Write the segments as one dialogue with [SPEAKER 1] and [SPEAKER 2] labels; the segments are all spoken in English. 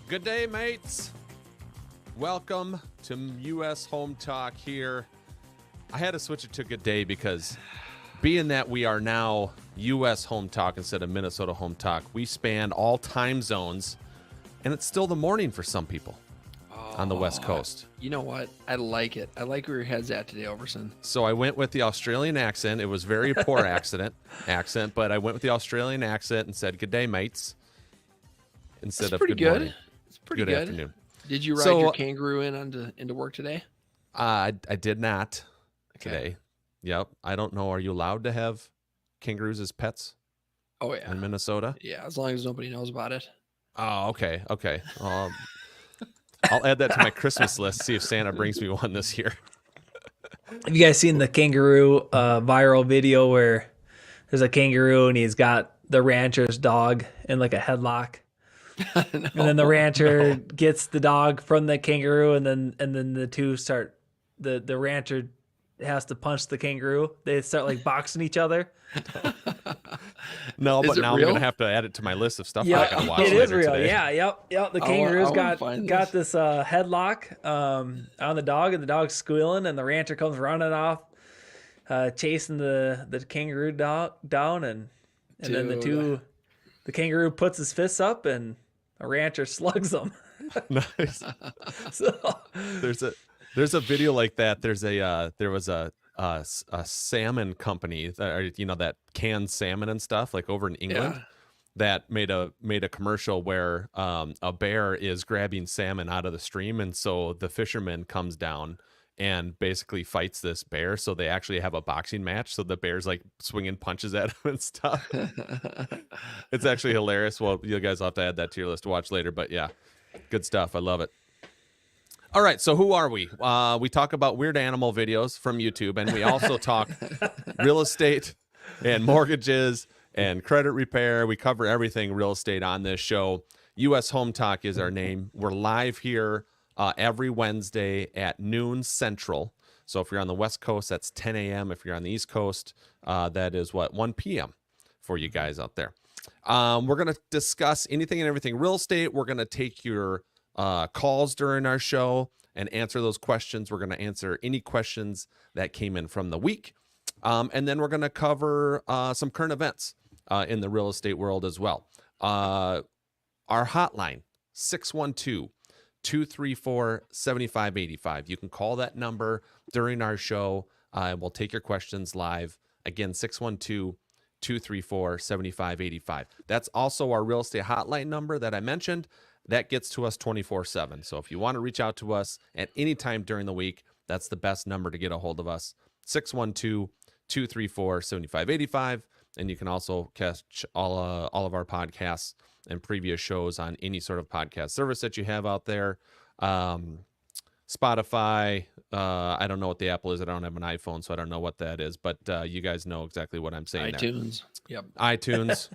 [SPEAKER 1] Good day, mates. Welcome to U.S. Home Talk here. I had to switch it to good day because being that we are now U.S. Home Talk instead of Minnesota Home Talk, we span all time zones, and it's still the morning for some people on the West Coast.
[SPEAKER 2] You know what? I like it. I like where your head's at today, Overson.
[SPEAKER 1] So I went with the Australian accent. It was very poor accent, but I went with the Australian accent and said, good day, mates, instead of good morning.
[SPEAKER 2] It's pretty good.
[SPEAKER 1] Afternoon.
[SPEAKER 2] Did you ride your kangaroo into work today?
[SPEAKER 1] I did not today. Yep. I don't know. Are you allowed to have kangaroos as pets?
[SPEAKER 2] Oh, yeah.
[SPEAKER 1] In Minnesota?
[SPEAKER 2] Yeah, as long as nobody knows about it.
[SPEAKER 1] Oh, okay. I'll add that to my Christmas list, see if Santa brings me one this year.
[SPEAKER 3] Have you guys seen the kangaroo viral video where there's a kangaroo and he's got the rancher's dog in like a headlock? No, and then the rancher gets the dog from the kangaroo, and then the two start. The rancher has to punch the kangaroo. They start like boxing each other.
[SPEAKER 1] No, but now real? I'm gonna have to add it to my list of stuff I gotta watch.
[SPEAKER 3] It is real.
[SPEAKER 1] Today.
[SPEAKER 3] Yeah, yep. The kangaroo's got this headlock on the dog, and the dog's squealing, and the rancher comes running off, chasing the kangaroo dog down, and then the kangaroo puts his fists up, and a rancher slugs them.
[SPEAKER 1] Nice. So there's a video like that. There was a salmon company that canned salmon and stuff like over in England that made a commercial where a bear is grabbing salmon out of the stream, and so the fisherman comes down and basically fights this bear. So they actually have a boxing match. So the bear's like swinging punches at him and stuff. It's actually hilarious. Well, you guys will have to add that to your list to watch later, but yeah, good stuff. I love it. All right. So who are we? We talk about weird animal videos from YouTube, and we also talk real estate and mortgages and credit repair. We cover everything real estate on this show. U.S. Home Talk is our name. We're live here every Wednesday at noon Central. So if you're on the West Coast, that's 10 a.m. If you're on the East Coast, that is 1 p.m. for you guys out there. We're going to discuss anything and everything real estate. We're going to take your calls during our show and answer those questions. We're going to answer any questions that came in from the week. And then we're going to cover some current events in the real estate world as well. Our hotline, 612-234-7585. You can call that number during our show. We'll take your questions live. Again, 612-234-7585. That's also our real estate hotline number that I mentioned. That gets to us 24/7. So if you want to reach out to us at any time during the week, that's the best number to get a hold of us, 612-234-7585. And you can also catch all of our podcasts and previous shows on any sort of podcast service that you have out there. Spotify, I don't know what the Apple is. I don't have an iPhone, so I don't know what that is, but you guys know exactly what I'm saying.
[SPEAKER 2] iTunes.
[SPEAKER 1] Yep. iTunes,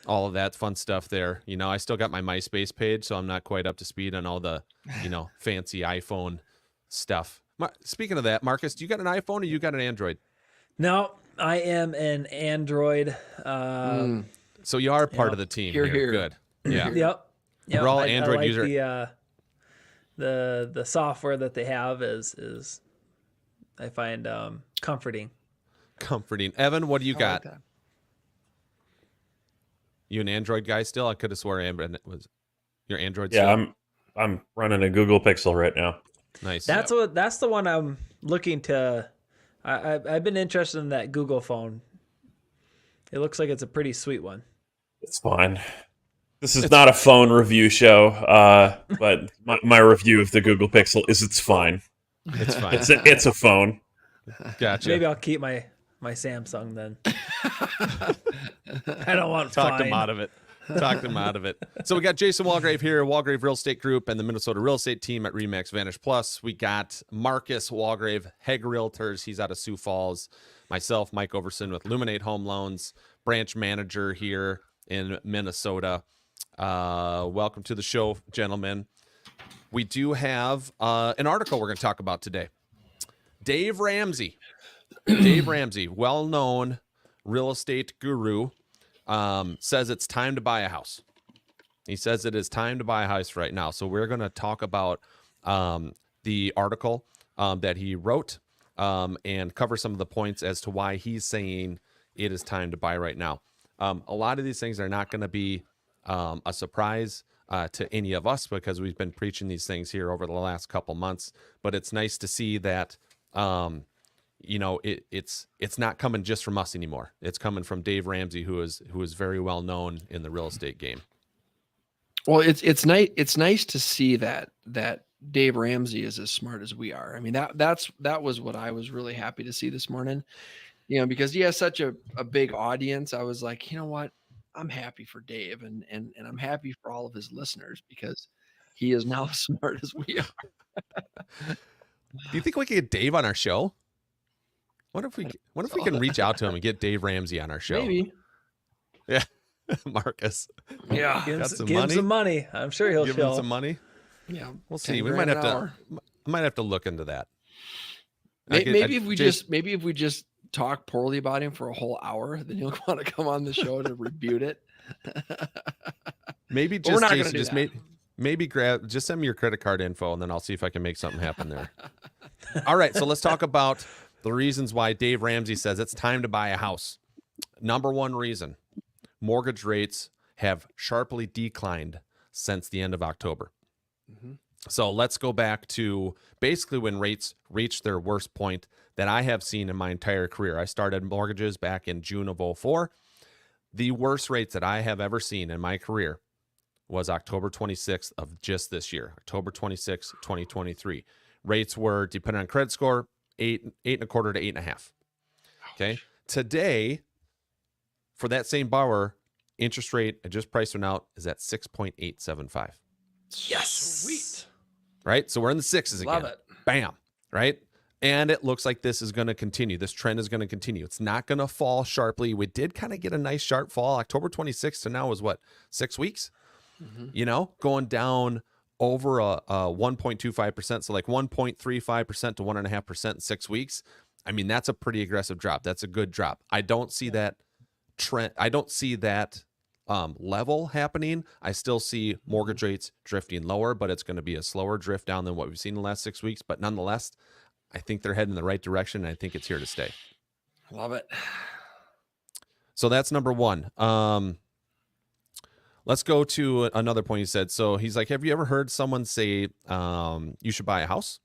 [SPEAKER 1] all of that fun stuff there. You know, I still got my MySpace page, so I'm not quite up to speed on all the, fancy iPhone stuff. Speaking of that, Marcus, do you got an iPhone or you got an Android?
[SPEAKER 3] No, I am an Android.
[SPEAKER 1] So you are part of the team here. Good. Yeah.
[SPEAKER 3] Yep.
[SPEAKER 1] We're all Android users.
[SPEAKER 3] The software that they have is I find comforting.
[SPEAKER 1] Comforting. Evan, what do you got?
[SPEAKER 2] Like that.
[SPEAKER 1] You an Android guy still? I could have swore Evan was your Android.
[SPEAKER 4] Yeah,
[SPEAKER 1] still?
[SPEAKER 4] I'm running a Google Pixel right now.
[SPEAKER 1] Nice.
[SPEAKER 3] That's the one I'm looking to. I've been interested in that Google phone. It looks like it's a pretty sweet one.
[SPEAKER 4] It's fine. This is not a phone review show, but my review of the Google Pixel is it's fine.
[SPEAKER 1] It's fine.
[SPEAKER 4] It's a phone.
[SPEAKER 1] Gotcha.
[SPEAKER 3] Maybe I'll keep my Samsung then. I don't want
[SPEAKER 1] Talked him
[SPEAKER 3] fine.
[SPEAKER 1] out of it. Talked him out of it. So we got Jason Walgrave here, Walgrave Real Estate Group, and the Minnesota Real Estate Team at Remax Vantage Plus. We got Marcus Walgrave, Heg Realtors. He's out of Sioux Falls. Myself, Mike Overson with Luminate Home Loans, branch manager here in Minnesota. Welcome to the show, gentlemen. We do have an article we're going to talk about today. Dave Ramsey. Dave Ramsey, well-known real estate guru, says it's time to buy a house. He says it is time to buy a house right now. So we're going to talk about the article that he wrote and cover some of the points as to why he's saying it is time to buy right now. A lot of these things are not going to be a surprise to any of us because we've been preaching these things here over the last couple months. But it's nice to see that it's not coming just from us anymore. It's coming from Dave Ramsey, who is very well known in the real estate game.
[SPEAKER 2] Well, it's nice. It's nice to see that Dave Ramsey is as smart as we are. I mean, that was what I was really happy to see this morning. Because he has such a big audience. I was like, you know what? I'm happy for Dave and I'm happy for all of his listeners because he is now as smart as we are.
[SPEAKER 1] Do you think we could get Dave on our show? What if we can reach out to him and get Dave Ramsey on our show?
[SPEAKER 2] Maybe.
[SPEAKER 1] Yeah. Marcus.
[SPEAKER 2] Yeah.
[SPEAKER 3] Give
[SPEAKER 1] Got some
[SPEAKER 3] him
[SPEAKER 1] money?
[SPEAKER 3] some money. I'm sure he'll
[SPEAKER 1] Give
[SPEAKER 3] show.
[SPEAKER 1] him some money.
[SPEAKER 2] Yeah.
[SPEAKER 1] We'll see.
[SPEAKER 2] 10
[SPEAKER 1] We
[SPEAKER 2] grand
[SPEAKER 1] might
[SPEAKER 2] an
[SPEAKER 1] have
[SPEAKER 2] hour.
[SPEAKER 1] to. I might have to look into that.
[SPEAKER 2] Maybe if we just talk poorly about him for a whole hour, then he'll want to come on the show to rebuke it.
[SPEAKER 1] Maybe
[SPEAKER 2] But we're
[SPEAKER 1] just
[SPEAKER 2] not gonna
[SPEAKER 1] Jason,
[SPEAKER 2] do
[SPEAKER 1] just
[SPEAKER 2] that.
[SPEAKER 1] maybe send me your credit card info and then I'll see if I can make something happen there. All right, so let's talk about the reasons why Dave Ramsey says it's time to buy a house. Number one reason, mortgage rates have sharply declined since the end of October.
[SPEAKER 2] Mm-hmm.
[SPEAKER 1] So let's go back to basically when rates reached their worst point that I have seen in my entire career. I started mortgages back in June of 2004. The worst rates that I have ever seen in my career was October 26th of just this year, October 26th, 2023. Rates were, depending on credit score, 8.25 to 8.5. Okay. Today, for that same borrower, interest rate, I just priced one out, is at 6.875.
[SPEAKER 3] Yes.
[SPEAKER 2] Sweet.
[SPEAKER 1] Right? So we're in the sixes again.
[SPEAKER 2] Love it.
[SPEAKER 1] Bam. Right? And it looks like this is going to continue. This trend is going to continue. It's not going to fall sharply. We did kind of get a nice sharp fall. October 26th to now is what, 6 weeks?
[SPEAKER 2] Mm-hmm.
[SPEAKER 1] Going down over a 1.25%. So like 1.35% to 1.5% in 6 weeks. I mean, that's a pretty aggressive drop. That's a good drop. I don't see that trend. I don't see that level happening. I still see mortgage rates drifting lower, but it's going to be a slower drift down than what we've seen in the last 6 weeks. But nonetheless, I think they're heading in the right direction. And I think it's here to stay.
[SPEAKER 2] Love it.
[SPEAKER 1] So that's number one. Let's go to another point he said. So he's like, have you ever heard someone say you should buy a house?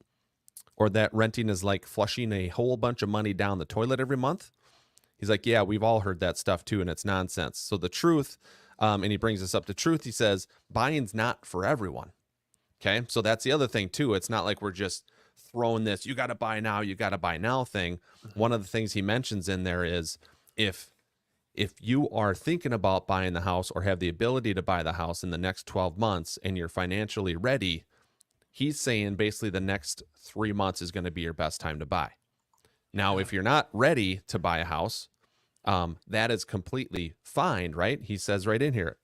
[SPEAKER 1] Or that renting is like flushing a whole bunch of money down the toilet every month? He's like, yeah, we've all heard that stuff too, and it's nonsense. So the truth, and he brings us up to truth, he says, buying's not for everyone. Okay, so that's the other thing too. It's not like we're just throwing this, you got to buy now thing. One of the things he mentions in there is if you are thinking about buying the house or have the ability to buy the house in the next 12 months and you're financially ready, he's saying basically the next 3 months is going to be your best time to buy. Now, if you're not ready to buy a house, that is completely fine, right? He says right in here,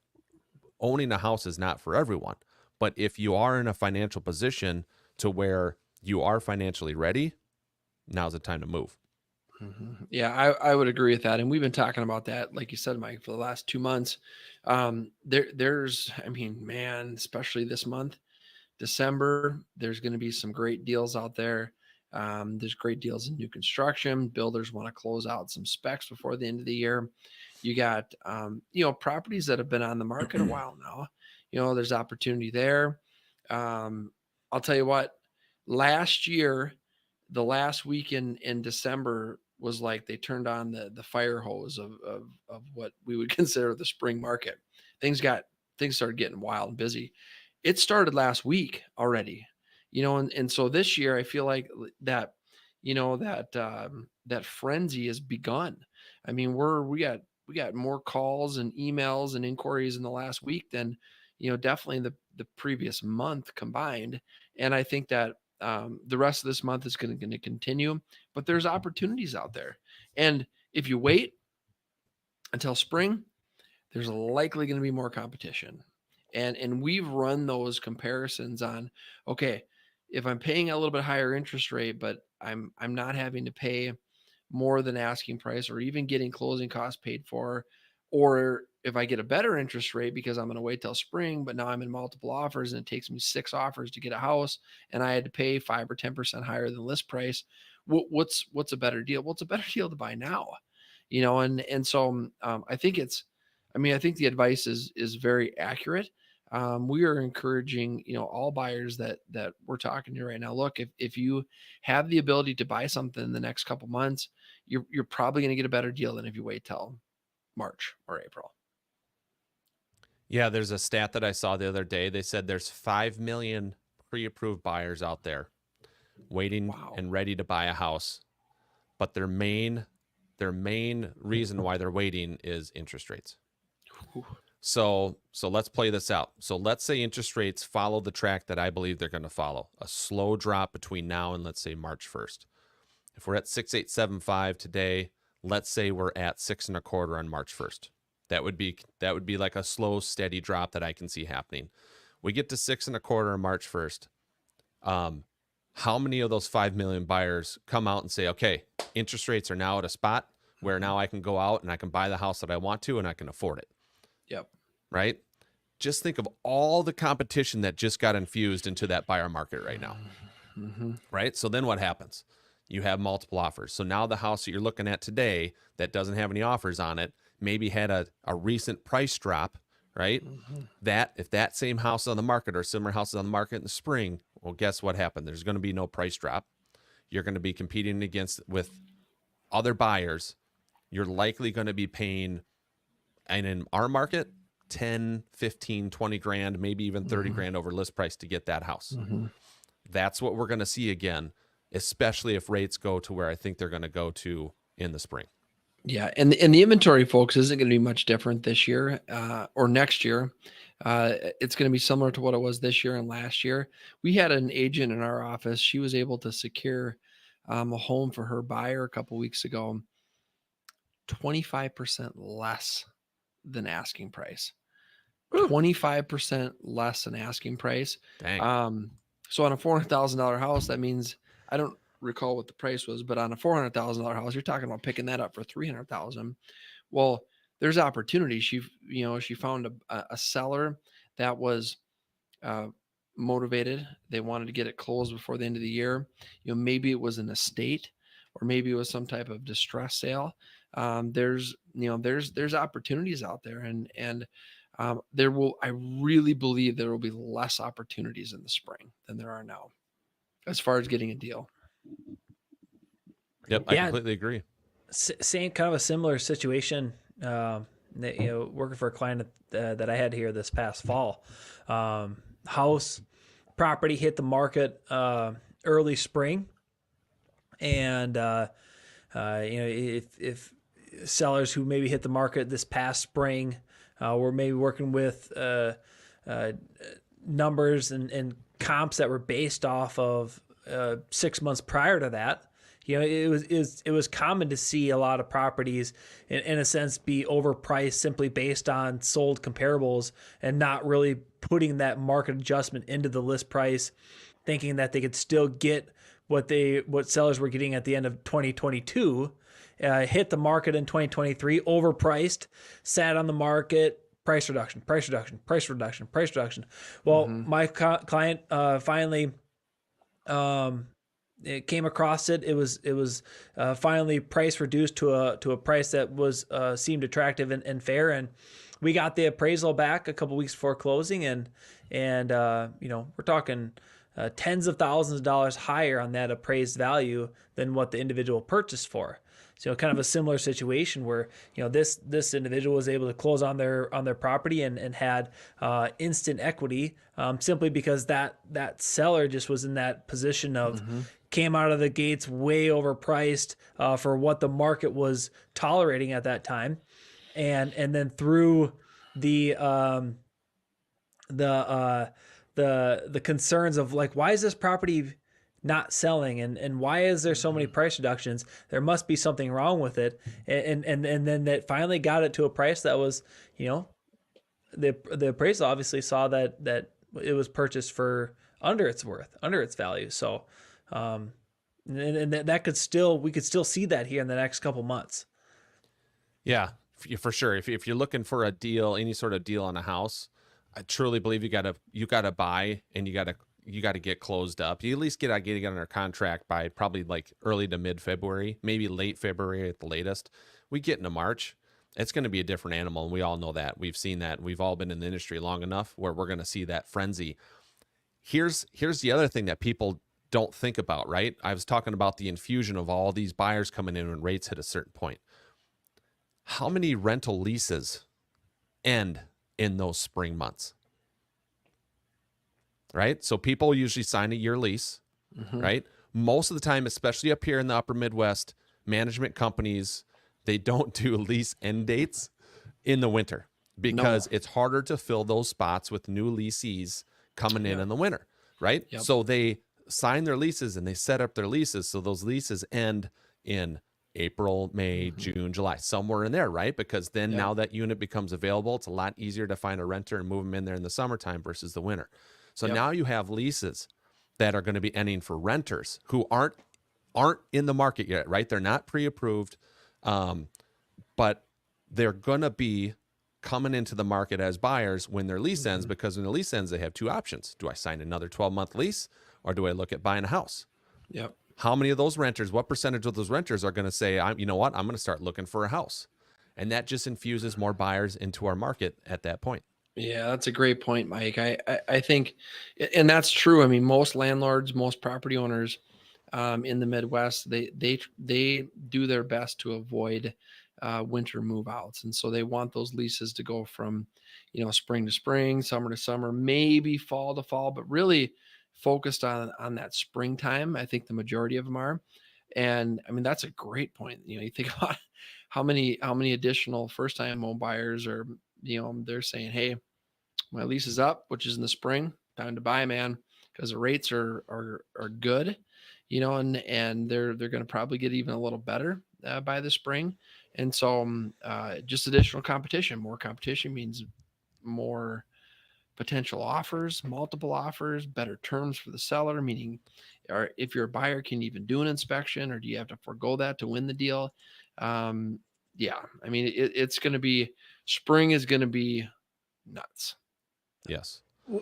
[SPEAKER 1] owning a house is not for everyone. But if you are in a financial position to where you are financially ready, now's the time to move.
[SPEAKER 2] Mm-hmm. Yeah, I would agree with that. And we've been talking about that, like you said, Mike, for the last 2 months. There's, I mean, man, especially this month, December, there's going to be some great deals out there. There's great deals in new construction. Builders want to close out some specs before the end of the year. You got, properties that have been on the market a while now. There's opportunity there. I'll tell you what, last year, the last week in December, was like they turned on the fire hose of what we would consider the spring market. Things started getting wild and busy. It started last week already, and so this year I feel like that, that frenzy has begun. I mean, we got more calls and emails and inquiries in the last week than, definitely the previous month combined. And I think that the rest of this month is going to continue, but there's opportunities out there. And if you wait until spring, there's likely going to be more competition. And we've run those comparisons on, okay, if I'm paying a little bit higher interest rate, but I'm not having to pay more than asking price or even getting closing costs paid for, or if I get a better interest rate because I'm going to wait till spring, but now I'm in multiple offers and it takes me 6 offers to get a house and I had to pay 5 or 10% higher than list price. What's a better deal? Well, it's a better deal to buy now, and so I think I think the advice is very accurate. We are encouraging, all buyers that we're talking to right now. Look, if you have the ability to buy something in the next couple months, you're probably going to get a better deal than if you wait till March or April.
[SPEAKER 1] Yeah, there's a stat that I saw the other day. They said there's 5 million pre-approved buyers out there waiting and ready to buy a house, but their main reason why they're waiting is interest rates. So let's play this out. So let's say interest rates follow the track that I believe they're going to follow, a slow drop between now and let's say March 1st. If we're at 6.875 today, let's say we're at 6.25 on March 1st. That would be like a slow, steady drop that I can see happening. We get to 6.25 on March 1st. How many of those 5 million buyers come out and say, okay, interest rates are now at a spot where now I can go out and I can buy the house that I want to and I can afford it?
[SPEAKER 2] Yep.
[SPEAKER 1] Right? Just think of all the competition that just got infused into that buyer market right now.
[SPEAKER 2] Mm-hmm.
[SPEAKER 1] Right? So then what happens? You have multiple offers. So now the house that you're looking at today that doesn't have any offers on it maybe had a recent price drop, right?
[SPEAKER 2] Mm-hmm.
[SPEAKER 1] That if that same house on the market or similar houses on the market in the spring, well, guess what happened? There's going to be no price drop. You're going to be competing with other buyers. You're likely going to be paying, and in our market, 10, 15, 20 grand, maybe even 30 grand over list price to get that house.
[SPEAKER 2] Mm-hmm.
[SPEAKER 1] That's what we're going to see again, especially if rates go to where I think they're going to go to in the spring.
[SPEAKER 2] Yeah, and the inventory, folks, isn't going to be much different this year or next year. It's going to be similar to what it was this year and last year. We had an agent in our office. She was able to secure a home for her buyer a couple weeks ago, 25% less than asking price. 25% less than asking price.
[SPEAKER 1] Dang.
[SPEAKER 2] So on a $400,000 house, that means, I don't recall what the price was, but on a $400,000 house, you're talking about picking that up for $300,000. Well, there's opportunity. She found a seller that was motivated. They wanted to get it closed before the end of the year. Maybe it was an estate, or maybe it was some type of distress sale. There's opportunities out there, and I really believe there will be less opportunities in the spring than there are now, as far as getting a deal.
[SPEAKER 1] Yep, I completely agree.
[SPEAKER 3] Same kind of a similar situation. Working for a client that I had here this past fall. House property hit the market early spring, and if sellers who maybe hit the market this past spring were maybe working with numbers and comps that were based off of 6 months prior to that. It was common to see a lot of properties in a sense be overpriced simply based on sold comparables and not really putting that market adjustment into the list price, thinking that they could still get what sellers were getting at the end of 2022, hit the market in 2023, overpriced, sat on the market, price reduction. Well, my client finally it came across it. It was finally price reduced to a price that was seemed attractive and fair, and we got the appraisal back a couple weeks before closing, and we're talking tens of thousands of dollars higher on that appraised value than what the individual purchased for. So kind of a similar situation where, this individual was able to close on their property and had instant equity, simply because that seller just was in that position of came out of the gates way overpriced for what the market was tolerating at that time, and then through the the concerns of like, why is this property not selling, and why is there so many price reductions? There must be something wrong with it, and then that finally got it to a price that was, the appraisal obviously saw that it was purchased for under its worth, under its value. So and that we could still see that here in the next couple months.
[SPEAKER 1] Yeah, for sure. If you're looking for a deal, any sort of deal on a house, I truly believe you gotta buy, and you gotta get closed up. You at least get under contract by probably like early to mid February, maybe late February at the latest. We get into March, it's going to be a different animal, and we all know that. We've seen that. We've all been in the industry long enough where we're going to see that frenzy. Here's the other thing that people don't think about, right? I was talking about the infusion of all these buyers coming in when rates hit a certain point. How many rental leases end in those spring months? Right? So people usually sign a year lease, right? Most of the time, especially up here in the upper Midwest, management companies, they don't do lease end dates in the winter because it's harder to fill those spots with new leasees coming in the winter, right?
[SPEAKER 2] Yep.
[SPEAKER 1] So they sign their leases and they set up their leases. So those leases end in April, May, June, July, somewhere in there, right? Because then now that unit becomes available, it's a lot easier to find a renter and move them in there in the summertime versus the winter. So now you have leases that are going to be ending for renters who aren't in the market yet, right? They're not pre-approved, but they're going to be coming into the market as buyers when their lease ends, because when the lease ends, they have two options. Do I sign another 12-month lease, or do I look at buying a house?
[SPEAKER 2] Yep.
[SPEAKER 1] How many of those renters, what percentage of those renters are going to say, you know what, I'm going to start looking for a house? And that just infuses more buyers into our market at that point.
[SPEAKER 2] Yeah, that's a great point, Mike. I think, and that's true. I mean, most landlords, most property owners in the Midwest, they do their best to avoid winter move outs. And so they want those leases to go from, spring to spring, summer to summer, maybe fall to fall, but really focused on that springtime. I think the majority of them are. And I mean, that's a great point. You think about how many additional first time home buyers are, they're saying, hey, my lease is up, which is in the spring, time to buy, man, because the rates are good, and they're going to probably get even a little better by the spring. And so just additional competition. More competition means more potential offers, multiple offers, better terms for the seller, meaning, or if you're a buyer, can you even do an inspection, or do you have to forego that to win the deal? I mean, it's going to be, spring is going to be nuts.
[SPEAKER 1] Yes.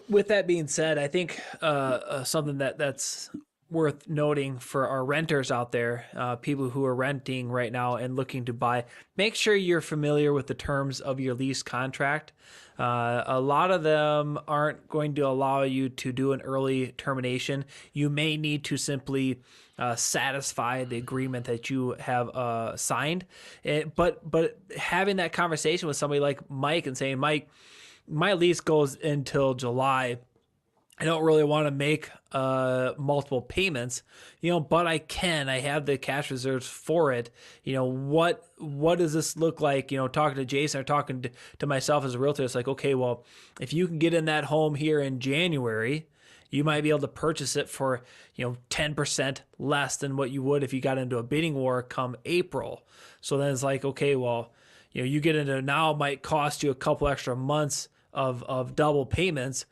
[SPEAKER 3] With that being said, I think something that's worth noting for our renters out there, people who are renting right now and looking to buy, make sure you're familiar with the terms of your lease contract. A lot of them aren't going to allow you to do an early termination. You may need to simply satisfy the agreement that you have signed. But having that conversation with somebody like Mike and saying, Mike, my lease goes until July. I don't really want to make multiple payments, but I have the cash reserves for it. What does this look like? Talking to Jason or talking to myself as a realtor, it's like, okay, well, if you can get in that home here in January, you might be able to purchase it for, 10% less than what you would if you got into a bidding war come April. So then it's like, okay, well, you get into now, it might cost you a couple extra months of double payments,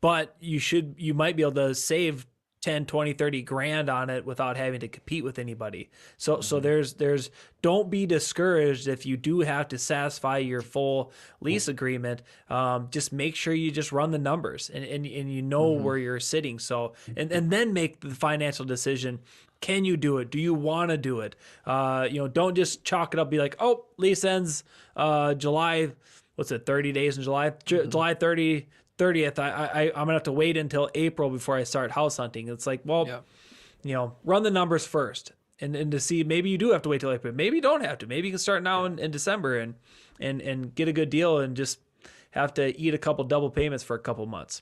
[SPEAKER 3] but you might be able to save 10, 20, 30 grand on it without having to compete with anybody. So there's don't be discouraged if you do have to satisfy your full lease agreement. Just make sure you just run the numbers and where you're sitting. So and then make the financial decision. Can you do it? Do you want to do it? Don't just chalk it up, be like, oh, lease ends July, 30 days in July? July 30th, I'm gonna have to wait until April before I start house hunting. It's like, well, run the numbers first. and to see, maybe you do have to wait till April. Maybe you don't have to. Maybe you can start now in December and get a good deal and just have to eat a couple double payments for a couple months.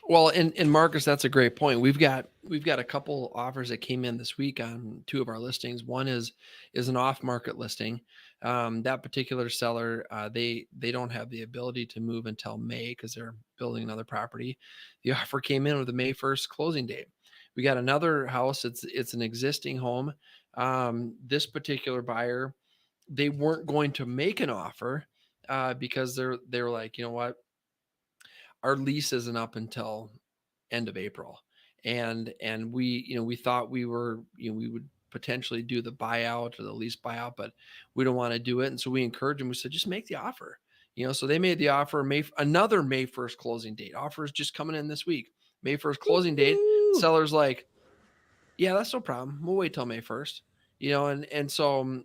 [SPEAKER 2] Well, and Marcus, that's a great point. We've got a couple offers that came in this week on two of our listings. One is an off-market listing. That particular seller, they don't have the ability to move until May because they're building another property. The offer came in with a May 1st closing date. We got another house. It's an existing home. This particular buyer, they weren't going to make an offer because they were like, you know what, our lease isn't up until end of April. And we thought we would potentially do the buyout or the lease buyout, but we don't want to do it. And so we encouraged them. We said, just make the offer. So they made the offer. Another May 1st closing date. Offers just coming in this week. May 1st closing date. Seller's like, yeah, that's no problem. We'll wait till May 1st. And so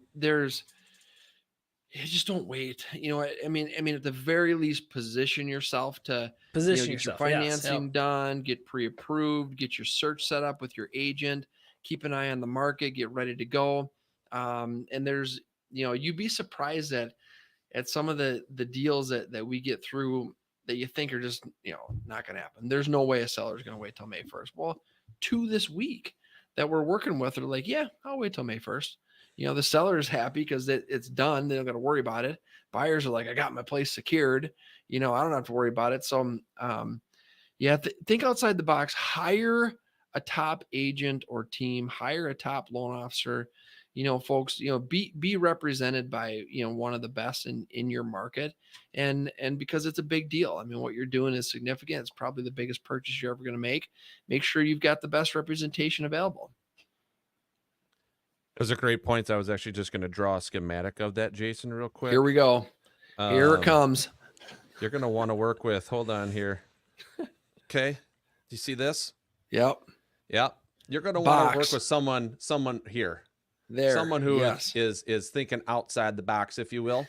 [SPEAKER 2] just don't wait. I mean, at the very least, position yourself to get your financing done, get pre-approved, get your search set up with your agent, keep an eye on the market, get ready to go. And there's, you'd be surprised at some of the deals that we get through that you think are just, not going to happen. There's no way a seller is going to wait till May 1st. Well, two this week that we're working with are like, yeah, I'll wait till May 1st. The seller is happy because it's done. They don't got to worry about it. Buyers are like, I got my place secured. I don't have to worry about it. So, think outside the box. Hire a top agent or team. Hire a top loan officer. Folks, be represented by, one of the best in your market. And because it's a big deal. I mean, what you're doing is significant. It's probably the biggest purchase you're ever going to make. Make sure you've got the best representation available.
[SPEAKER 1] Those are great points. I was actually just going to draw a schematic of that, Jason, real quick.
[SPEAKER 2] Here we go. Here it comes.
[SPEAKER 1] You're going to want to work with, hold on here. Okay. Do you see this?
[SPEAKER 2] Yep.
[SPEAKER 1] You're going to want to work with someone here.
[SPEAKER 2] There.
[SPEAKER 1] Someone who is thinking outside the box, if you will.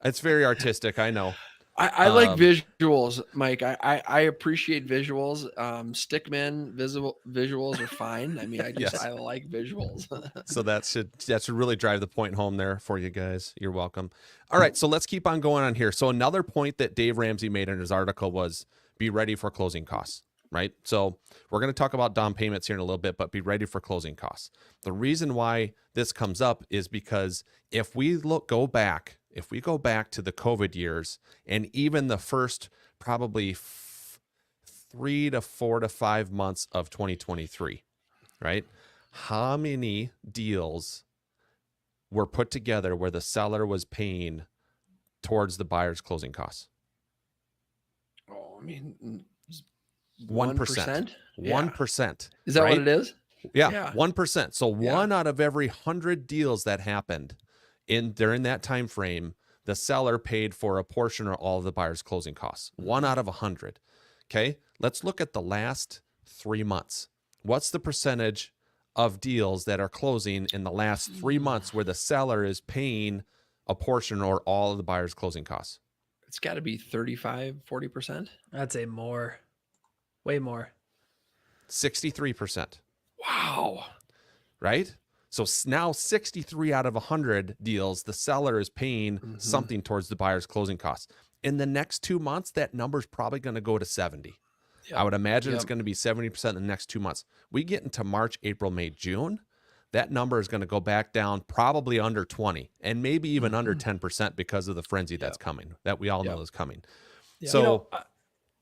[SPEAKER 1] It's very artistic, I know.
[SPEAKER 2] I like visuals, Mike. I appreciate visuals. Stickmen visuals are fine. I mean, I like visuals.
[SPEAKER 1] So that should really drive the point home there for you guys. You're welcome. All right, so let's keep on going on here. So another point that Dave Ramsey made in his article was be ready for closing costs, right? So we're going to talk about down payments here in a little bit, but be ready for closing costs. The reason why this comes up is because if we go back to the COVID years and even the first probably 3 to 4 to 5 months of 2023, right? How many deals were put together where the seller was paying towards the buyer's closing costs?
[SPEAKER 2] Oh, I mean,
[SPEAKER 1] 1%. 1%.
[SPEAKER 2] Is that what it is?
[SPEAKER 1] Yeah. 1%. So one out of every 100 deals that happened during that time frame, the seller paid for a portion or all of the buyer's closing costs. 1 out of 100. Okay, let's look at the last 3 months. What's the percentage of deals that are closing in the last 3 months where the seller is paying a portion or all of the buyer's closing costs?
[SPEAKER 2] It's got to be 35, 40%.
[SPEAKER 3] I'd say more, way more.
[SPEAKER 1] 63%.
[SPEAKER 2] Wow.
[SPEAKER 1] Right? So now 63 out of 100 deals, the seller is paying something towards the buyer's closing costs. In the next 2 months, that number is probably going to go to 70. Yep. I would imagine it's going to be 70% in the next 2 months. We get into March, April, May, June, that number is going to go back down probably under 20 and maybe even under 10% because of the frenzy that's coming, that we all know is coming.
[SPEAKER 3] Yeah.
[SPEAKER 1] So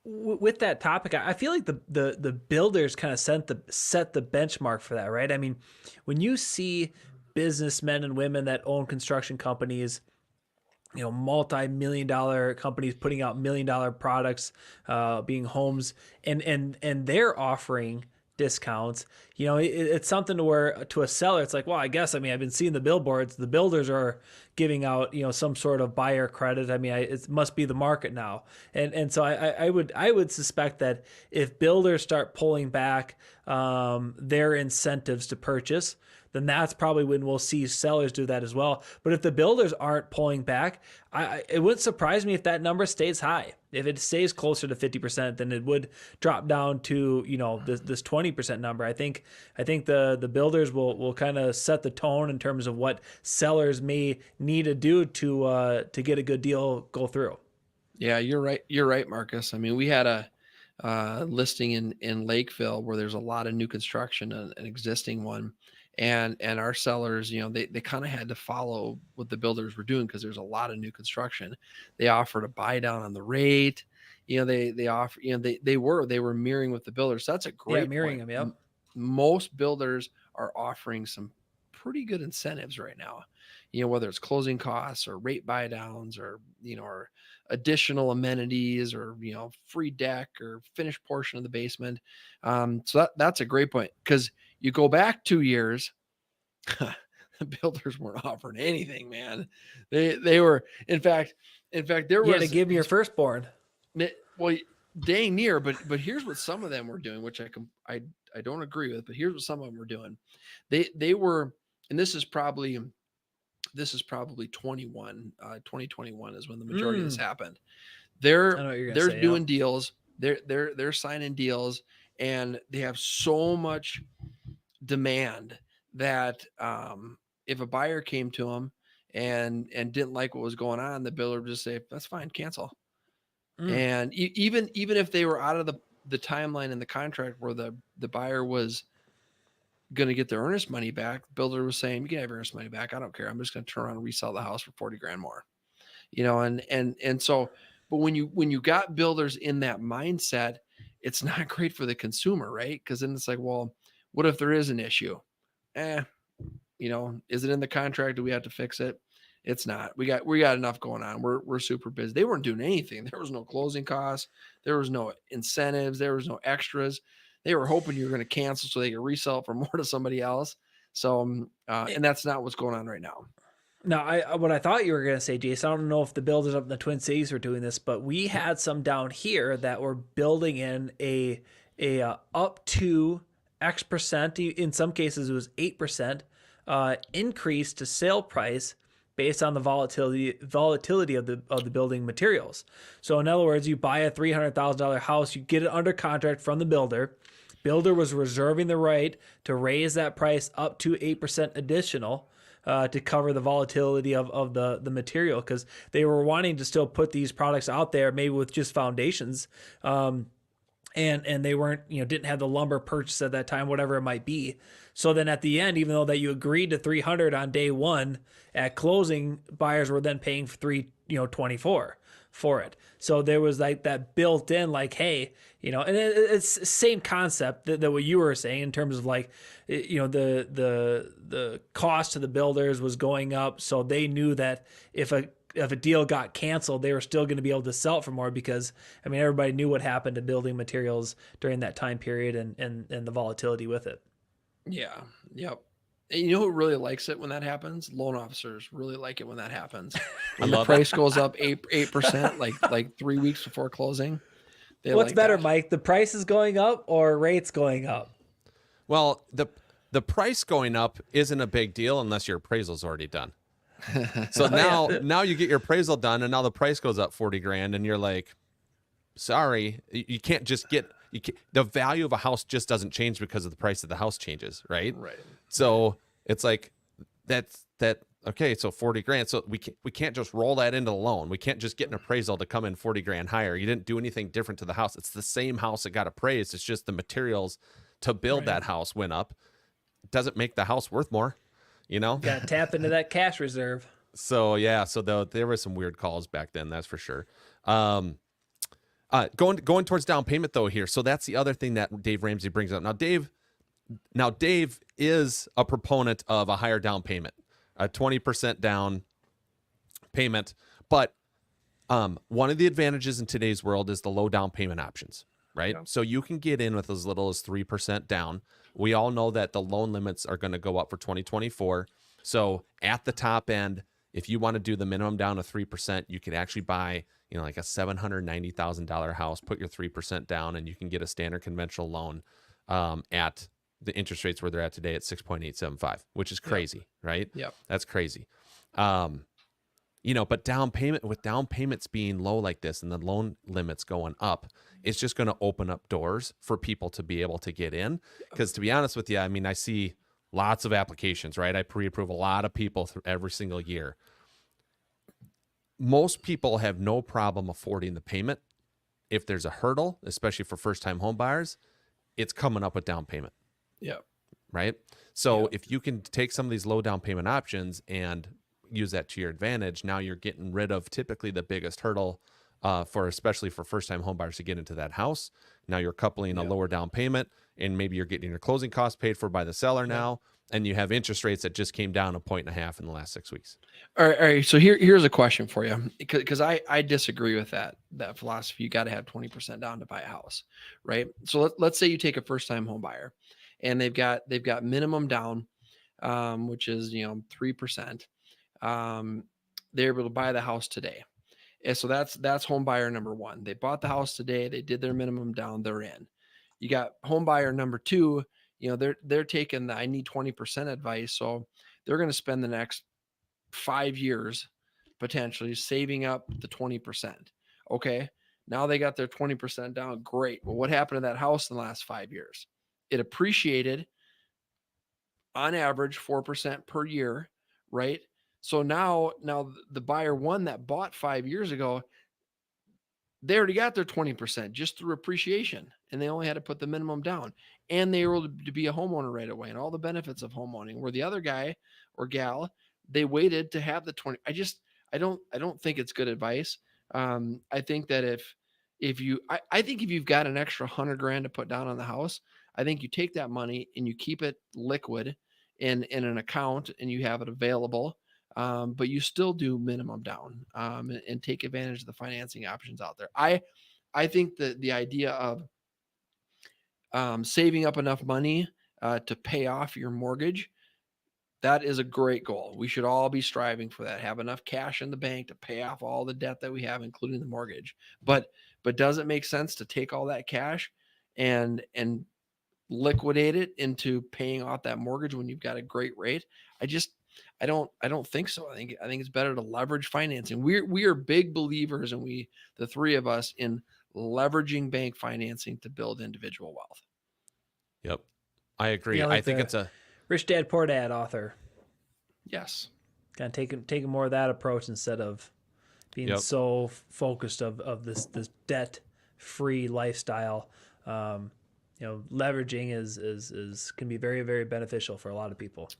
[SPEAKER 3] with that topic, I feel like the builders kind of set the benchmark for that, right? I mean, when you see businessmen and women that own construction companies, multi-million-dollar companies putting out million-dollar products, being homes, and they're offering discounts, it's something to a seller, it's like, well, I guess, I've been seeing the billboards, the builders are giving out, some sort of buyer credit. It must be the market now. And so I would suspect that if builders start pulling back their incentives to purchase, then that's probably when we'll see sellers do that as well. But if the builders aren't pulling back, it wouldn't surprise me if that number stays high. If it stays closer to 50%, then it would drop down to, you know, this 20% number. I think the builders will kind of set the tone in terms of what sellers may need to do to get a good deal go through.
[SPEAKER 2] Yeah, you're right. You're right, Marcus. I mean, we had a listing in Lakeville where there's a lot of new construction, an existing one, and our sellers, you know, they kind of had to follow what the builders were doing because there's a lot of new construction. They offered a buy down on the rate. You know, they offer, you know, they were mirroring with the builders. So that's a great
[SPEAKER 3] mirroring
[SPEAKER 2] point.
[SPEAKER 3] them. Yep.
[SPEAKER 2] Most builders are offering some pretty good incentives right now. You know, whether it's closing costs or rate buy downs or, you know, or additional amenities or, you know, free deck or finished portion of the basement. So that's a great point, because you go back 2 years, the builders weren't offering anything, man. They were, in fact, there was,
[SPEAKER 3] you had to give me your firstborn.
[SPEAKER 2] Well, dang near, but here's what some of them were doing, which I don't agree with, but here's what some of them were doing. They were, and this is probably 2021 is when the majority of this happened. They're doing deals. They're signing deals, and they have so much demand that if a buyer came to them and didn't like what was going on, the builder would just say, that's fine, cancel. And even if they were out of the timeline in the contract where the buyer was going to get their earnest money back, the builder was saying, you can have your earnest money back. I don't care. I'm just going to turn around and resell the house for 40 grand more, you know? And so, but when you got builders in that mindset, it's not great for the consumer, right? Cause then it's like, well, what if there is an issue? You know, is it in the contract? Do we have to fix it? It's not. We got enough going on. We're super busy. They weren't doing anything. There was no closing costs. There was no incentives. There was no extras. They were hoping you were going to cancel so they could resell it for more to somebody else. So, and that's not what's going on right now.
[SPEAKER 3] Now, what I thought you were going to say, Jason, I don't know if the builders up in the Twin Cities were doing this, but we had some down here that were building in a up to X%. In some cases, it was 8% increase to sale price based on the volatility of the building materials. So in other words, you buy a $300,000 house, you get it under contract from the builder. Builder was reserving the right to raise that price up to 8% additional to cover the volatility of the material, because they were wanting to still put these products out there, maybe with just foundations. And they weren't, you know, didn't have the lumber purchase at that time, whatever it might be. So then at the end, even though that you agreed to 300 on day one, at closing, buyers were then paying for $324 for it. So there was like that built in, like, hey, you know, and it's the same concept that what you were saying in terms of like, you know, the cost to the builders was going up. So they knew that if a deal got canceled, they were still going to be able to sell it for more, because I mean, everybody knew what happened to building materials during that time period and the volatility with it.
[SPEAKER 2] Yeah. Yep. And you know who really likes it when that happens? Loan officers really like it when that happens. When the price goes up 8%, like 3 weeks before closing.
[SPEAKER 3] What's better, Mike? The price is going up or rates going up?
[SPEAKER 1] Well, the price going up isn't a big deal unless your appraisal's already done. So now you get your appraisal done, and now the price goes up 40 grand, and you're like, sorry, you can't just get. The value of a house just doesn't change because of the price of the house changes, right?
[SPEAKER 2] Right.
[SPEAKER 1] So it's like that. Okay, so 40 grand. So we can't just roll that into the loan. We can't just get an appraisal to come in 40 grand higher. You didn't do anything different to the house. It's the same house that got appraised. It's just the materials to build that house went up. It doesn't make the house worth more, you know?
[SPEAKER 3] Got to tap into that cash reserve.
[SPEAKER 1] So yeah, so there were some weird calls back then, that's for sure. Going towards down payment though here. So that's the other thing that Dave Ramsey brings up. Now Dave is a proponent of a higher down payment, a 20% down payment. But one of the advantages in today's world is the low down payment options, right? Yeah. So you can get in with as little as 3% down. We all know that the loan limits are going to go up for 2024. So at the top end, if you want to do the minimum down of 3%, you could actually buy, you know, like a $790,000 house, put your 3% down, and you can get a standard conventional loan at the interest rates where they're at today at 6.875, which is crazy, right?
[SPEAKER 2] Yep.
[SPEAKER 1] That's crazy. But down payments being low like this and the loan limits going up, it's just going to open up doors for people to be able to get in. Because to be honest with you, I mean, I see lots of applications, right? I pre-approve a lot of people every single year. Most people have no problem affording the payment. If there's a hurdle, especially for first-time home buyers, it's coming up with down payment.
[SPEAKER 2] Yeah.
[SPEAKER 1] Right. So if you can take some of these low down payment options and use that to your advantage, now you're getting rid of typically the biggest hurdle especially for first-time home buyers to get into that house. Now you're coupling a lower down payment, and maybe you're getting your closing costs paid for by the seller now, and you have interest rates that just came down 1.5 points in the last 6 weeks.
[SPEAKER 2] All right. So here's a question for you, because I disagree with that philosophy. You got to have 20% down to buy a house, right? So let's say you take a first-time home buyer, and they've got minimum down, which is 3%. They're able to buy the house today. And so that's home buyer number one. They bought the house today. They did their minimum down. They're in. You got home buyer number two. They're taking the I need 20% advice. So they're going to spend the next 5 years potentially saving up the 20%. Okay. Now they got their 20% down. Great. Well, what happened to that house in the last 5 years? It appreciated on average 4% per year, right? So now the buyer one that bought 5 years ago, they already got their 20% just through appreciation, and they only had to put the minimum down, and they were able to be a homeowner right away and all the benefits of homeowning. Where the other guy or gal, they waited to have the 20. I don't think it's good advice. I think that if you've got an extra $100,000 to put down on the house, I think you take that money and you keep it liquid in an account, and you have it available. But you still do minimum down and take advantage of the financing options out there. I think that the idea of saving up enough money to pay off your mortgage, that is a great goal. We should all be striving for that. Have enough cash in the bank to pay off all the debt that we have, including the mortgage. But does it make sense to take all that cash and liquidate it into paying off that mortgage when you've got a great rate? I don't think so. I think it's better to leverage financing. We are big believers, and the three of us, in leveraging bank financing to build individual wealth.
[SPEAKER 1] Yep. I agree.
[SPEAKER 3] Yeah, like
[SPEAKER 1] I think it's a
[SPEAKER 3] Rich Dad Poor Dad author.
[SPEAKER 2] Yes.
[SPEAKER 3] Kind of taking more of that approach instead of being so focused of this debt-free lifestyle. Leveraging is can be very, very beneficial for a lot of people.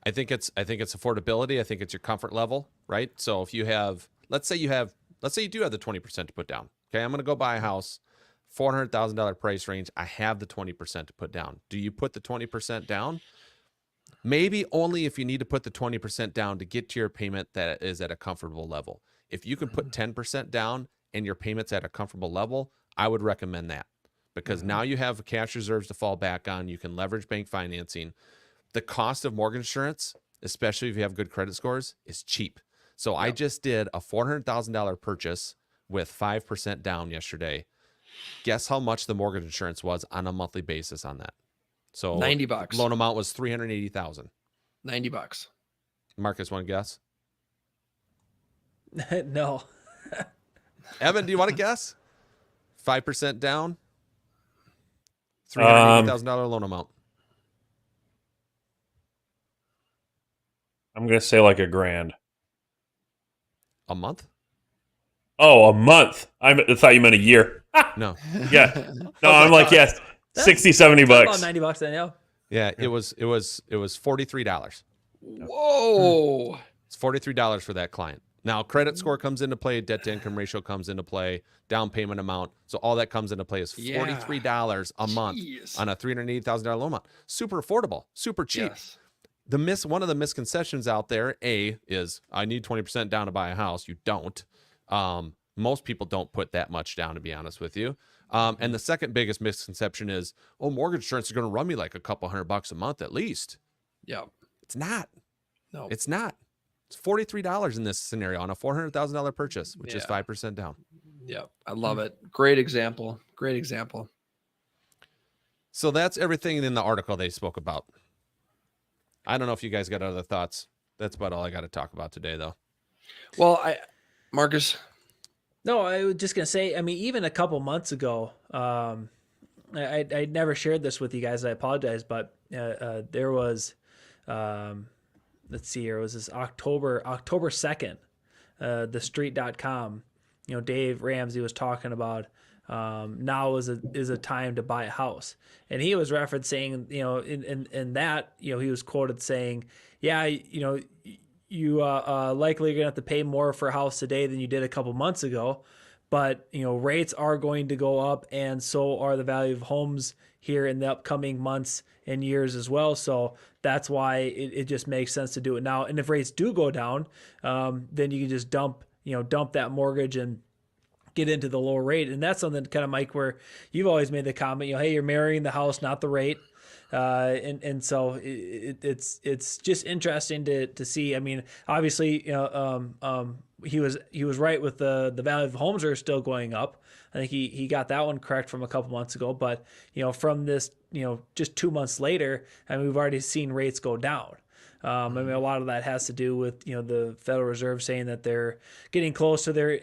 [SPEAKER 1] I think it's affordability. I think it's your comfort level, right? So if you have, let's say you do have the 20% to put down. Okay, I'm going to go buy a house, $400,000 price range. I have the 20% to put down. Do you put the 20% down? Maybe only if you need to put the 20% down to get to your payment that is at a comfortable level. If you can put 10% down and your payment's at a comfortable level, I would recommend that, because now you have cash reserves to fall back on. You can leverage bank financing. The cost of mortgage insurance, especially if you have good credit scores, is cheap. So I just did a $400,000 purchase with 5% down yesterday. Guess how much the mortgage insurance was on a monthly basis on that? So
[SPEAKER 2] $90.
[SPEAKER 1] Loan amount was $380,000.
[SPEAKER 2] $90.
[SPEAKER 1] Marcus, want to guess?
[SPEAKER 3] No.
[SPEAKER 1] Evan, do you want to guess? 5% down, $380,000 loan amount.
[SPEAKER 4] I'm going to say like $1,000.
[SPEAKER 1] A month?
[SPEAKER 4] Oh, a month. I thought you meant a year.
[SPEAKER 1] No.
[SPEAKER 4] Yeah. No, I'm like, yes, 60, 70 bucks.
[SPEAKER 3] About $90 then, yeah.
[SPEAKER 1] Yeah, it was $43.
[SPEAKER 2] Whoa.
[SPEAKER 1] It's $43 for that client. Now, credit score comes into play, debt to income ratio comes into play, down payment amount. So all that comes into play is $43 a month on a $380,000 loan amount. Super affordable, super cheap.
[SPEAKER 2] Yes.
[SPEAKER 1] One of the misconceptions out there, is I need 20% down to buy a house. You don't. Most people don't put that much down, to be honest with you. And the second biggest misconception is, mortgage insurance is going to run me like a couple $100 a month at least.
[SPEAKER 2] Yeah.
[SPEAKER 1] It's not.
[SPEAKER 2] No.
[SPEAKER 1] It's not. It's $43 in this scenario on a $400,000 purchase, which is 5% down.
[SPEAKER 2] Yeah. I love it. Great example. Great example.
[SPEAKER 1] So that's everything in the article they spoke about. I don't know if you guys got other thoughts. That's about all I got to talk about today, though.
[SPEAKER 2] Well, Marcus.
[SPEAKER 3] No, I was just gonna say. I mean, even a couple months ago, I never shared this with you guys. I apologize, but there was, let's see here, it was this October 2nd, thestreet.com. Dave Ramsey was talking about now is a time to buy a house, and he was referencing, in that, he was quoted saying, yeah, you likely are going to have to pay more for a house today than you did a couple months ago, but rates are going to go up, and so are the value of homes here in the upcoming months and years as well. So that's why it just makes sense to do it now. And if rates do go down, then you can just dump that mortgage and get into the lower rate. And that's something kind of, Mike, where you've always made the comment, hey, you're marrying the house, not the rate. And so it's just interesting to see. I mean, obviously, he was right with the value of homes are still going up. I think he got that one correct from a couple months ago. But from this, just 2 months later, I mean, we've already seen rates go down. I mean, a lot of that has to do with the Federal Reserve saying that they're getting close to their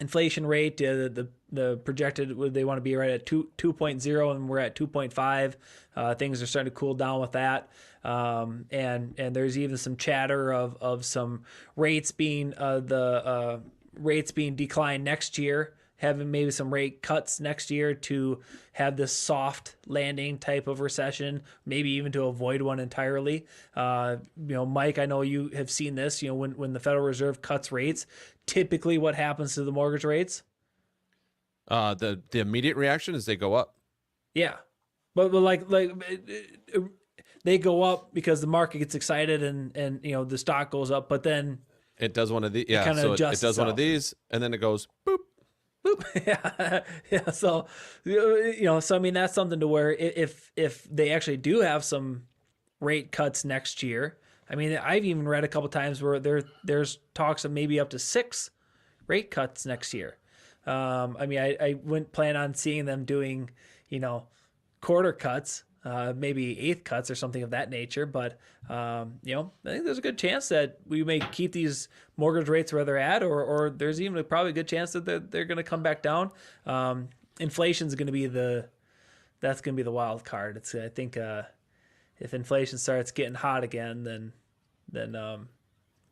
[SPEAKER 3] inflation rate. The projected, they want to be right at 2.0, and we're at 2.5. Things are starting to cool down with that. And there's even some chatter of some rates being rates being declined next year, having maybe some rate cuts next year to have this soft landing type of recession, maybe even to avoid one entirely. Mike, I know you have seen this, when the Federal Reserve cuts rates, typically what happens to the mortgage rates?
[SPEAKER 1] The immediate reaction is they go up.
[SPEAKER 3] Yeah. But like they go up because the market gets excited and the stock goes up, but then
[SPEAKER 1] it does one of these. Yeah. So it does one of these, and then it goes boop.
[SPEAKER 3] Boop. Yeah. So, so I mean, that's something to where if they actually do have some rate cuts next year, I mean, I've even read a couple times where there's talks of maybe up to 6 rate cuts next year. I mean, I wouldn't plan on seeing them doing, quarter cuts, maybe eighth cuts or something of that nature. But, I think there's a good chance that we may keep these mortgage rates where they're at, or there's even probably a good chance that they're going to come back down. Inflation's going to be that's going to be the wild card. I think, if inflation starts getting hot again, then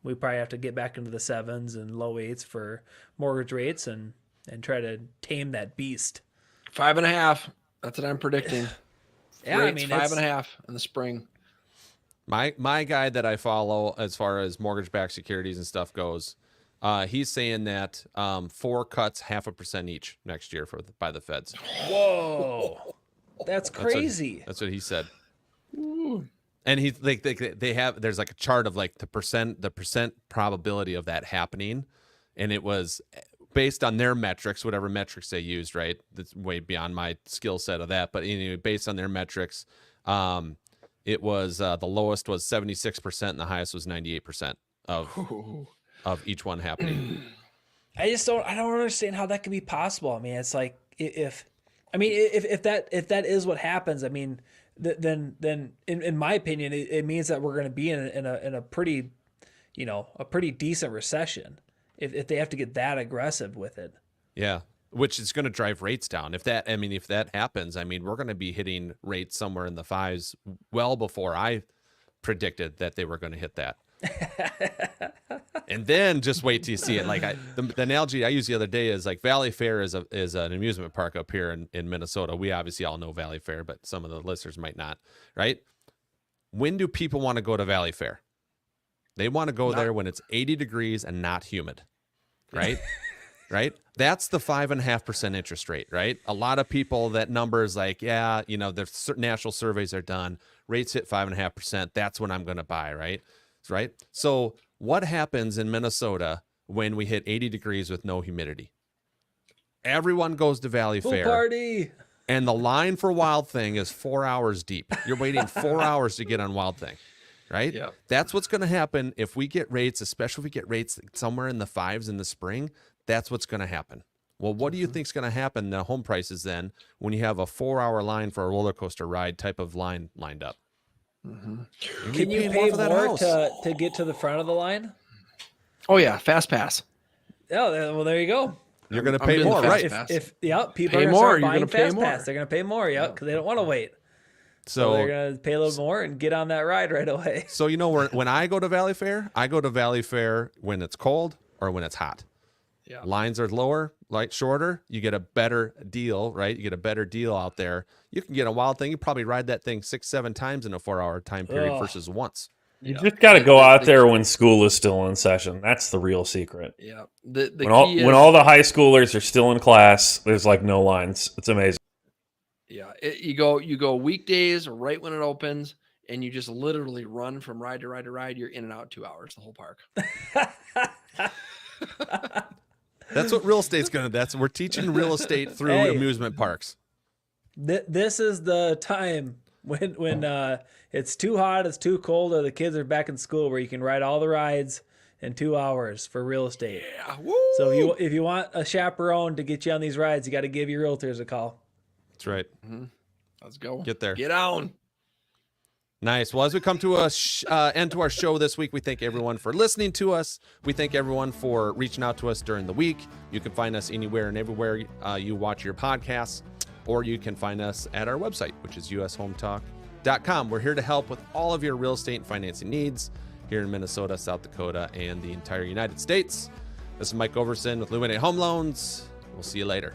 [SPEAKER 3] we probably have to get back into the 7s and low 8s for mortgage rates and try to tame that beast.
[SPEAKER 2] 5.5. That's what I'm predicting.
[SPEAKER 3] Yeah,
[SPEAKER 2] rates, 5.5 in the spring.
[SPEAKER 1] My guy that I follow as far as mortgage-backed securities and stuff goes, he's saying that 4 cuts, 0.5% each next year by the feds.
[SPEAKER 3] Whoa, that's crazy.
[SPEAKER 1] That's what he said.
[SPEAKER 2] Ooh.
[SPEAKER 1] And he's like, they have, there's like a chart of like the percent probability of that happening, and it was based on their metrics, whatever metrics they used, right? That's way beyond my skill set of that, but anyway, based on their metrics, it was the lowest was 76%, and the highest was 98% of each one happening.
[SPEAKER 3] I don't understand how that could be possible. I mean, it's like if that is what happens, I mean, then in my opinion, it means that we're going to be in a pretty, a pretty decent recession if they have to get that aggressive with it. Yeah.
[SPEAKER 1] Which is going to drive rates down. If that happens, I mean, we're going to be hitting rates somewhere in the 5s well before I predicted that they were going to hit that. And then just wait till you see it. Like the analogy I used the other day is like Valley Fair is an amusement park up here in Minnesota. We obviously all know Valley Fair, but some of the listeners might not, right? When do people want to go to Valley Fair? They want to go there when it's 80 degrees and not humid, right? Right? That's the 5.5% interest rate, right? A lot of people, that number is like, yeah, the national surveys are done. Rates hit 5.5%. That's when I'm going to buy, right? Right. So what happens in Minnesota when we hit 80 degrees with no humidity? Everyone goes to Valley Fair.
[SPEAKER 3] Party.
[SPEAKER 1] And the line for Wild Thing is 4 hours deep. You're waiting 4 hours to get on Wild Thing. Right?
[SPEAKER 2] Yeah.
[SPEAKER 1] That's what's going to happen if we get rates, especially if we get rates somewhere in the 5s in the spring. That's what's going to happen. Well, what do you think's going to happen to home prices then when you have a 4-hour line for a roller coaster ride type of line lined up?
[SPEAKER 3] Can you pay more to get to the front of the line?
[SPEAKER 2] Oh yeah, fast pass.
[SPEAKER 3] Oh, well, there you go.
[SPEAKER 1] You're going to pay more, right?
[SPEAKER 3] If people
[SPEAKER 2] pay
[SPEAKER 3] are going to
[SPEAKER 2] more,
[SPEAKER 3] start
[SPEAKER 2] you're
[SPEAKER 3] buying
[SPEAKER 2] gonna pay
[SPEAKER 3] fast
[SPEAKER 2] more.
[SPEAKER 3] pass, they're going to pay more, because they don't want to wait.
[SPEAKER 1] So
[SPEAKER 3] they're going to pay a little more and get on that ride right away.
[SPEAKER 1] So when I go to Valley Fair, I go to Valley Fair when it's cold or when it's hot.
[SPEAKER 2] Yeah.
[SPEAKER 1] Lines are lower, light shorter. You get a better deal, right? You get a better deal out there. You can get a wild thing. You probably ride that thing 6-7 times in a 4-hour time period versus once.
[SPEAKER 4] You just got to go out there when school is still in session. That's the real secret.
[SPEAKER 2] Yeah. The
[SPEAKER 4] when all the high schoolers are still in class, there's like no lines. It's amazing.
[SPEAKER 2] Yeah. You go weekdays right when it opens, and you just literally run from ride to ride to ride. You're in and out 2 hours, the whole park.
[SPEAKER 1] That's what real estate's going to. We're teaching real estate through amusement parks.
[SPEAKER 3] This is the time when it's too hot, it's too cold, or the kids are back in school where you can ride all the rides in 2 hours for real estate.
[SPEAKER 2] Yeah. Woo!
[SPEAKER 3] So if you want a chaperone to get you on these rides, you got to give your realtors a call.
[SPEAKER 1] That's right.
[SPEAKER 2] Mm-hmm. Let's go.
[SPEAKER 1] Get there.
[SPEAKER 2] Get on.
[SPEAKER 1] Nice. Well, as we come to a end to our show this week, we thank everyone for listening to us. We thank everyone for reaching out to us during the week. You can find us anywhere and everywhere you watch your podcasts, or you can find us at our website, which is ushometalk.com. We're here to help with all of your real estate and financing needs here in Minnesota, South Dakota, and the entire United States. This is Mike Overson with Luminate Home Loans. We'll see you later.